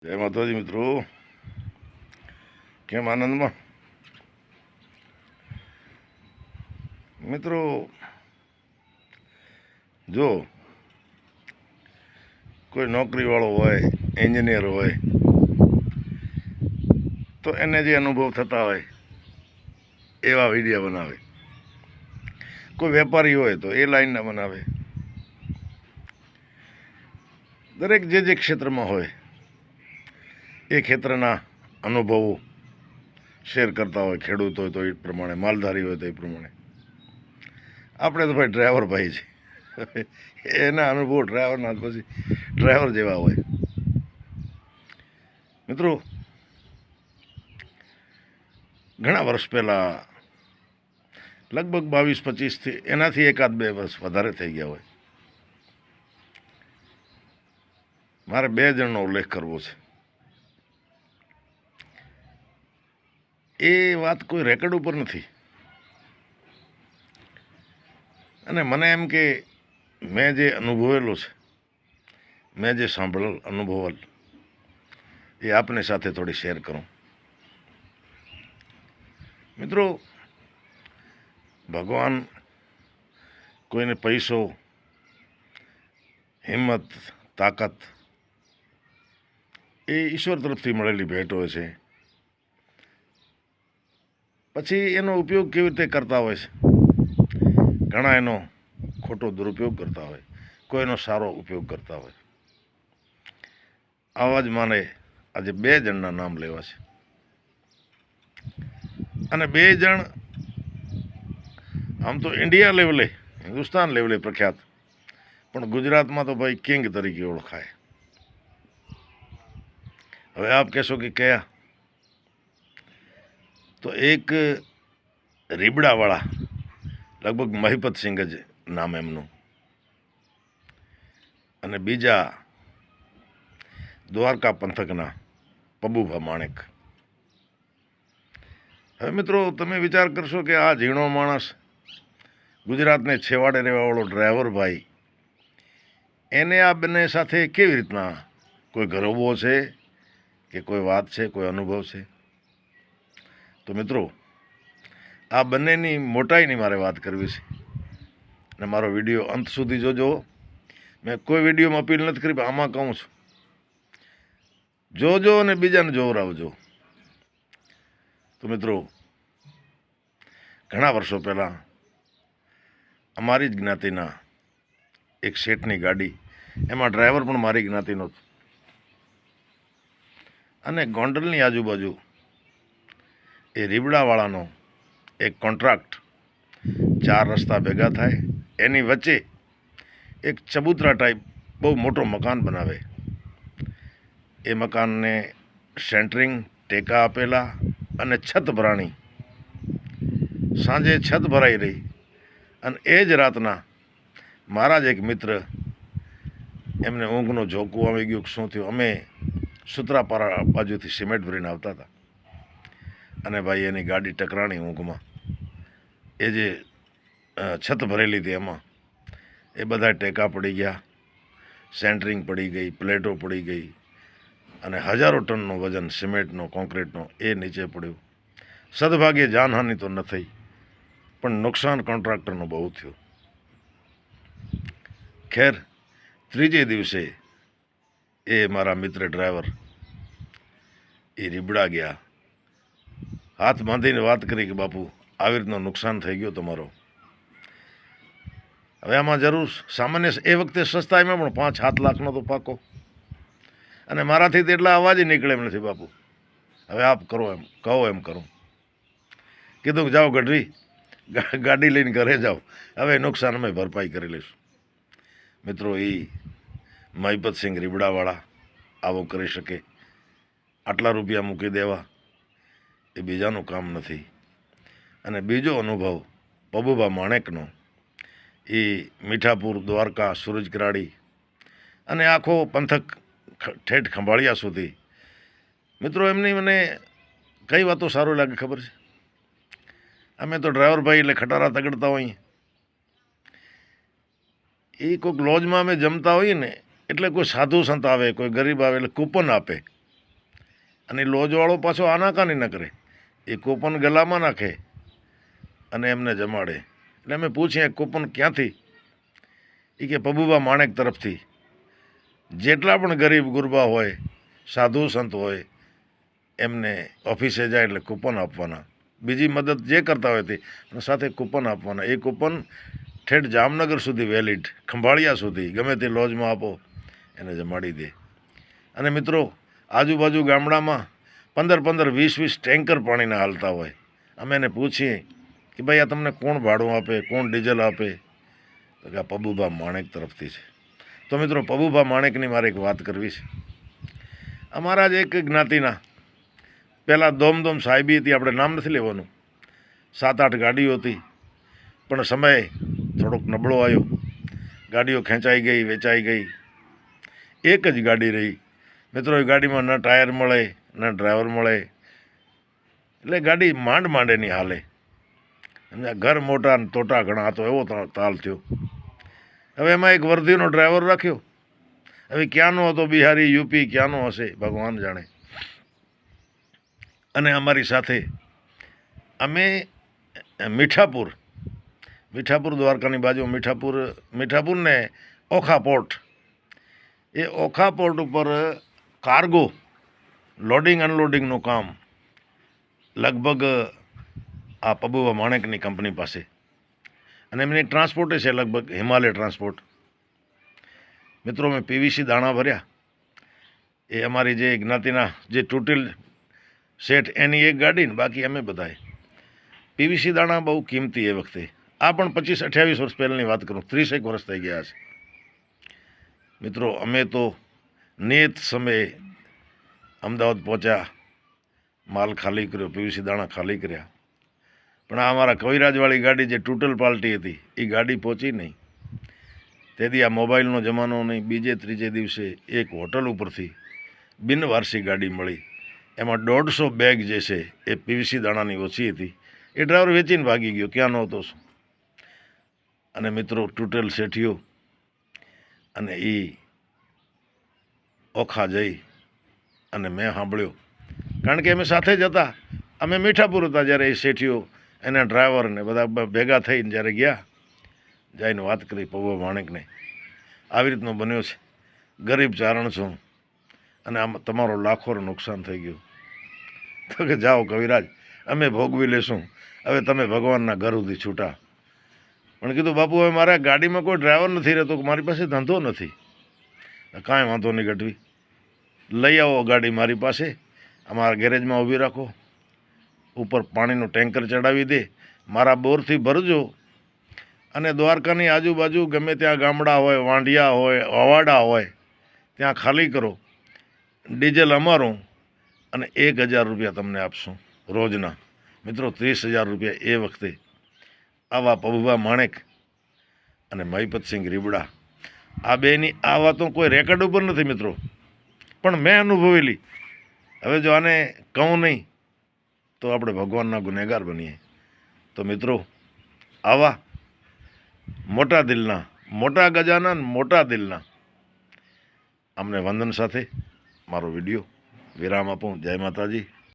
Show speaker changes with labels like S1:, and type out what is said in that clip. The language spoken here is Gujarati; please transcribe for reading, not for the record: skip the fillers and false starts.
S1: જય માતાજી મિત્રો, કેમ આનંદમાં? મિત્રો, જો કોઈ નોકરીવાળો હોય, એન્જિનિયર હોય, તો એને જે અનુભવ થતા હોય એવા વિડીયો બનાવે. કોઈ વેપારી હોય તો એ લાઈનના બનાવે. દરેક જે ક્ષેત્રમાં હોય એ ક્ષેત્રના અનુભવો શેર કરતા હોય. ખેડૂત હોય તો એ પ્રમાણે, માલધારી હોય તો એ પ્રમાણે. આપણે તો ભાઈ ડ્રાઈવર ભાઈ છે, એના અનુભવ ડ્રાઈવરના પછી ડ્રાઈવર જેવા હોય. મિત્રો, ઘણા વર્ષ પહેલાં, લગભગ 22-25થી, એનાથી 1-2 વર્ષ વધારે થઈ ગયા હોય, મારે 2 જણનો ઉલ્લેખ કરવો છે. એ વાત કોઈ રેકોર્ડ ઉપર નથી, અને મને એમ કે મેં જે અનુભવેલો છે, મેં જે સાંભળેલ અનુભવેલ, એ આપની સાથે થોડી શેર કરું. મિત્રો, ભગવાન કોઈને પૈસો, હિંમત, તાકાત એ ઈશ્વર તરફથી મળેલી ભેટ હોય છે. પછી એનો ઉપયોગ કેવી રીતે કરતા હોય છે. ઘણા એનો ખોટો દુરુપયોગ કરતા હોય, કોઈ એનો સારો ઉપયોગ કરતા હોય. આવા જ માને આજે 2 જણના નામ લેવા છે, અને 2 જણ આમ તો ઇન્ડિયા લેવલે, હિન્દુસ્તાન લેવલે પ્રખ્યાત, પણ ગુજરાતમાં તો ભાઈ કિંગ તરીકે ઓળખાય. હવે આપ કહેશો કે કયા? તો એક રીબડાવાળા, લગભગ મહિપતસિંહ જ નામ એમનું, અને બીજા દ્વારકા પંથકના પબુભા માણેક. હવે મિત્રો, તમે વિચાર કરશો કે આ ઝીણો માણસ, ગુજરાતને છેવાડે રહેવાવાળો ડ્રાઈવર ભાઈ, એને આ બંને સાથે કેવી રીતના કોઈ ગરબો છે કે કોઈ વાત છે, કોઈ અનુભવ છે? તો મિત્રો, આ બંનેની મોટાઈની મારે વાત કરવી છે, અને મારો વિડીયો અંત સુધી જોજો. મેં કોઈ વિડીયોમાં અપીલ નથી કરી, આમાં કહું છું, જોજો અને બીજાને જોવરાવજો. તો મિત્રો, ઘણા વર્ષો પહેલાં અમારી જ જ્ઞાતિના એક શેઠની ગાડી, એમાં ડ્રાઈવર પણ મારી જ્ઞાતિનો હતો, અને ગોંડલની આજુબાજુ એ રીબડાવાળાનો એક કોન્ટ્રાક્ટ, 4 રસ્તા ભેગા થાય, એની વચ્ચે એક ચબૂતરા ટાઈપ બહુ મોટો મકાન બનાવે. એ મકાનને સેન્ટરિંગ, ટેકા આપેલા, અને છત ભરાણી. સાંજે છત ભરાઈ રહી, અને એ જ રાતના મારા જ એક મિત્ર, એમને ઊંઘનો ઝોકું આવી ગયું. શું થયું? અમે સુત્રાપારા બાજુથી સિમેન્ટ ભરીને આવતા હતા, અને ભાઈ એની ગાડી ટકરાણી ઊંઘમાં. એ જે છત ભરેલી હતી એમાં એ બધા ટેકા પડી ગયા, સેન્ટરિંગ પડી ગઈ, પ્લેટો પડી ગઈ, અને હજારો ટનનો વજન સિમેન્ટનો, કોન્ક્રીટનો એ નીચે પડ્યું. સદભાગ્યે જાનહાનિ તો ન થઈ, પણ નુકસાન કોન્ટ્રાક્ટરનું બહુ થયું. ખેર, ત્રીજે દિવસે એ મારા મિત્ર ડ્રાઈવર એ રીબડા ગયા, હાથ બાંધીને વાત કરી કે બાપુ, આવી રીતનું નુકસાન થઈ ગયો તમારો. હવે આમાં જરૂર સામાન્ય, એ વખતે સસ્તા એમાં પણ 5-7 લાખનો તો પાકો, અને મારાથી તો એટલા અવાજ નીકળે એમ નથી. બાપુ, હવે આપ કરો એમ કહો એમ કરું. કીધું કે જાઓ ગઢવી, ગાડી લઈને ઘરે જાઓ, હવે નુકસાન અમે ભરપાઈ કરી લઈશું. મિત્રો, એ મહિપતસિંહ રીબડાવાળા આવો કરી શકે? આટલા રૂપિયા મૂકી દેવા એ બીજાનું કામ નથી. અને બીજો અનુભવ પબુભા માણેકનો, એ મીઠાપુર, દ્વારકા, સુરજકરાડી, અને આખો પંથક ઠેઠ ખંભાળિયા સુધી. મિત્રો, એમની મને કઈ વાતો સારું લાગે ખબર છે? અમે તો ડ્રાઈવર ભાઈ એટલે ખટારા તગડતા હોઈએ. એ કોઈક લોજમાં અમે જમતા હોઈએ ને, એટલે કોઈ સાધુ સંત આવે, કોઈ ગરીબ આવે એટલે કૂપન આપે. અને લોજવાળો પાછો આનાકાની ન કરે, એ કૂપન ગલામાં નાખે અને એમને જમાડે. એટલે અમે પૂછીએ કૂપન ક્યાંથી? એ કે પબુભા માણેક તરફથી. જેટલા પણ ગરીબ ગુરબા હોય, સાધુ સંત હોય, એમને ઓફિસે જાય એટલે કૂપન આપવાના, બીજી મદદ જે કરતા હોય તે, અને સાથે કૂપન આપવાના. એ કૂપન ઠેઠ જામનગર સુધી વેલિડ, ખંભાળિયા સુધી ગમે તે લોજમાં આપો એને જમાડી દે. અને મિત્રો, આજુબાજુ ગામડામાં 15-15, 20-20 ટેન્કર પાણીના હાલતા હોય. અમે એને પૂછીએ કે ભાઈ આ તમને કોણ ભાડું આપે, કોણ ડીઝલ આપે? તો કે આ પબુભા માણેક તરફથી છે. તો મિત્રો, પબુભા માણેકની મારે એક વાત કરવી છે. અમારા જ એક જ્ઞાતિના પહેલાં દોમદોમ સાહેબી હતી, આપણે નામ નથી લેવાનું, 7-8 ગાડીઓ હતી, પણ સમય થોડોક નબળો આવ્યો, ગાડીઓ ખેંચાઈ ગઈ, વેચાઈ ગઈ, એક જ ગાડી રહી. મિત્રો, એ ગાડીમાં ન ટાયર મળે, ન ડ્રાઈવર મળે, એટલે ગાડી માંડ એની હાલે. ઘર મોટા ને તોટા ઘણા, તો એવો તાલ થયો. હવે એમાં એક વર્ધીનો ડ્રાઈવર રાખ્યો. હવે ક્યાંનો હતો, બિહારી, યુપી, ક્યાંનો હશે ભગવાન જાણે. અને અમારી સાથે અમે મીઠાપુર દ્વારકાની બાજુ મીઠાપુર ને ઓખા પોર્ટ, એ ઓખા પોર્ટ ઉપર કાર્ગો લોડિંગ અનલોડિંગનું કામ લગભગ આ પબુભા માણેકની કંપની પાસે, અને એમની ટ્રાન્સપોર્ટે છે લગભગ હિમાલય ટ્રાન્સપોર્ટ. મિત્રો, મેં પીવીસી દાણા ભર્યા. એ અમારી જે જ્ઞાતિના જે તૂટેલ શેઠ એની એક ગાડી ને બાકી અમે બધાએ. પીવીસી દાણા બહુ કિંમતી એ વખતે. આ પણ 25-28 વર્ષ પહેલાંની વાત કરું, 30 વર્ષ થઈ ગયા છે. મિત્રો, અમે તો નિયત સમયે અમદાવાદ પહોંચ્યા, માલ ખાલી કર્યો, પીવીસી દાણા ખાલી કર્યા. પણ આ અમારા કવિરાજવાળી ગાડી જે તૂટલ પાલટી હતી, એ ગાડી પહોંચી નહીં. તેથી આ મોબાઈલનો જમાનો નહીં. બીજે ત્રીજે દિવસે એક હોટલ ઉપરથી બિનવારસી ગાડી મળી. એમાં 150 બેગ જે છે એ પીવીસી દાણાની ઓછી હતી. એ ડ્રાઈવર વેચીને ભાગી ગયો, ક્યાં નહોતો શું. અને મિત્રો, તૂટેલ શેઠીઓ અને એ ઓખા જઈ અને મેં સાંભળ્યો, કારણ કે અમે સાથે જ હતા, અમે મીઠાપુર હતા જ્યારે એ શેઠીઓ એના ડ્રાઈવરને બધા ભેગા થઈને જ્યારે ગયા, જઈને વાત કરી પબુભા માણેકને, આવી રીતનો બન્યો છે, ગરીબ ચારણ છું અને આમ તમારો લાખોનું નુકસાન થઈ ગયું. તો કે જાઓ કવિરાજ, અમે ભોગવી લેશું, હવે તમે ભગવાનના ઘર સુધી છૂટા. પણ કીધું બાપુ, હવે મારા ગાડીમાં કોઈ ડ્રાઈવર નથી રહેતો, મારી પાસે ધંધો નથી. કાંઈ વાંધો નહીં ગઢવી, લઈ આવો ગાડી મારી પાસે, અમારા ગેરેજમાં ઊભી રાખો, ઉપર પાણીનું ટેન્કર ચડાવી દે, મારા બોરથી ભરજો, અને દ્વારકાની આજુબાજુ ગમે ત્યાં ગામડા હોય, વાંઢિયા હોય, અવાડા હોય, ત્યાં ખાલી કરો, ડીઝલ અમારું, અને 1000 રૂપિયા તમને આપશું રોજના. મિત્રો, 30,000 રૂપિયા એ વખતે. આવા પબુભા માણેક અને મહિપતસિંહ રીબડા, આ બેની આ વાતો કોઈ રેકોર્ડ ઉપર નથી મિત્રો, પણ મેં અનુભવેલી. હવે જો આને કહું નહીં તો આપણે ભગવાનના ગુનેગાર બનીએ. તો મિત્રો, આવા મોટા દિલના, મોટા ગજાના, મોટા દિલના અમને વંદન સાથે મારો વિડીયો વિરામ આપું. જય માતાજી.